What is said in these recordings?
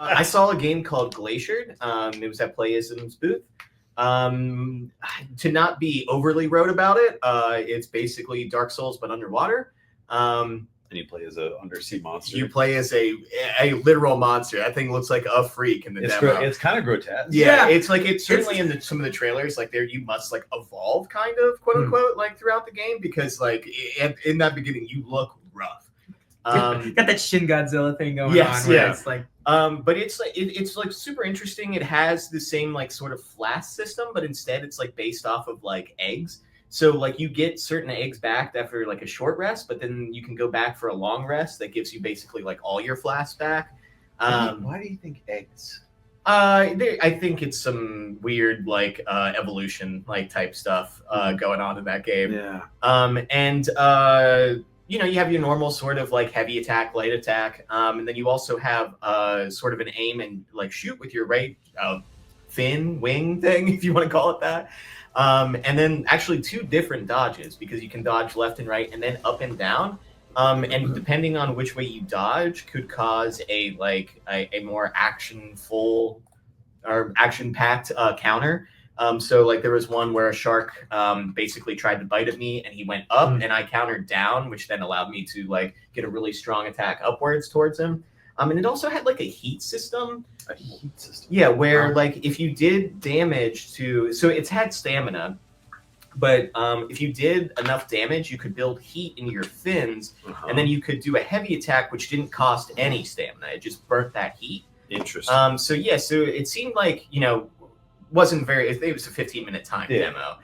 I saw a game called Glaciered. It was at Playism's booth. To not be overly rote about it, it's basically Dark Souls but underwater. And you play as a undersea monster. You play as a literal monster. That thing looks like a freak in the demo. It's kind of grotesque. Yeah, it's certainly in some of the trailers. Like there, you must like evolve, kind of quote unquote, like throughout the game because like in that beginning you look rough. Got that Shin Godzilla thing going on. Yeah. It's like, but it's like super interesting. It has the same like sort of flask system, but instead it's like based off of like eggs. So like you get certain eggs back after like a short rest, but then you can go back for a long rest that gives you basically like all your flasks back. Why do you think eggs? I think it's some weird like evolution like type stuff going on in that game. Yeah. You know, you have your normal sort of like heavy attack, light attack, and then you also have sort of an aim and like shoot with your right fin wing thing, if you want to call it that. And then actually 2 different dodges because you can dodge left and right and then up and down. And depending on which way you dodge could cause a more actionful or action-packed counter. So like there was one where a shark basically tried to bite at me and he went up and I countered down, which then allowed me to like get a really strong attack upwards towards him. And it also had like a heat system. A heat system. Yeah, where like if you did damage to, so it's had stamina, but if you did enough damage, you could build heat in your fins, and then you could do a heavy attack, which didn't cost any stamina. It just burnt that heat. Interesting. So it seemed like, you know, wasn't very, it was a 15-minute time demo.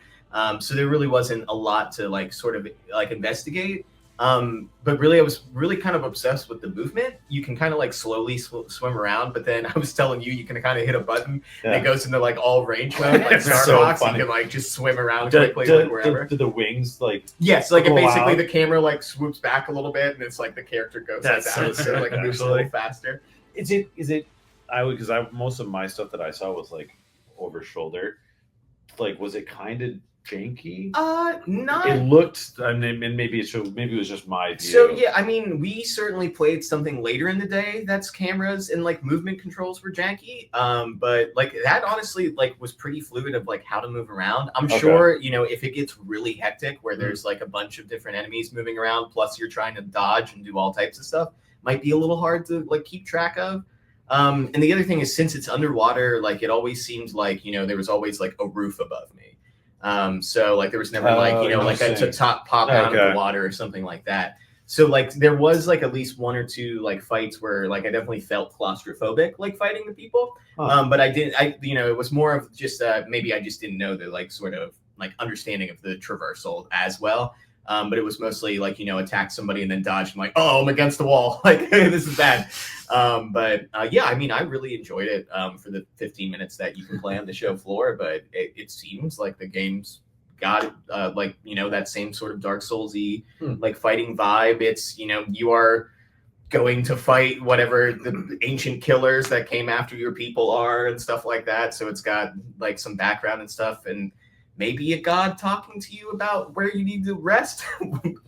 So there really wasn't a lot to like sort of like investigate. But really, I was really kind of obsessed with the movement. You can kind of like slowly swim around, but then I was telling you, you can kind of hit a button and it goes into like all range mode, like Star Fox. You can like just swim around quickly, like wherever. Do the wings like? Yes, like basically the camera like swoops back a little bit, and it's like the character goes like that, so like it moves a little faster. Is it? Because most of my stuff that I saw was like over shoulder. Like, was it kind of janky? Not. It looked, I mean, and maybe it was just my view. So yeah, I mean, we certainly played something later in the day that's cameras and like movement controls were janky. But like that honestly like was pretty fluid of like how to move around. I'm sure, you know, if it gets really hectic where there's like a bunch of different enemies moving around, plus you're trying to dodge and do all types of stuff, might be a little hard to like keep track of. And the other thing is, since it's underwater, like it always seems like, you know, there was always like a roof above me. So like there was never like, you know, like a top pop out of the water or something like that. So like there was like at least 1 or 2 like fights where like I definitely felt claustrophobic like fighting the people. But you know, it was more of just maybe I just didn't know the like sort of like understanding of the traversal as well. But it was mostly like, you know, attack somebody and then dodge. I'm like, oh, I'm against the wall. Like, this is bad. Yeah, I mean, I really enjoyed it for the 15 minutes that you can play on the show floor. But it seems like the game's got, like, you know, that same sort of Dark Souls-y, like, fighting vibe. It's, you know, you are going to fight whatever the ancient killers that came after your people are and stuff like that. So it's got, like, some background and stuff. And maybe a god talking to you about where you need to rest.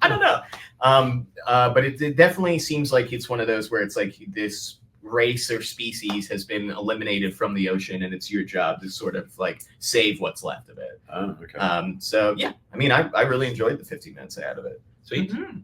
I don't know. But it definitely seems like it's one of those where it's like this race or species has been eliminated from the ocean and it's your job to sort of like save what's left of it. Oh, okay. So yeah, I mean, I really enjoyed the 15 minutes I had of it. Sweet. Mm-hmm.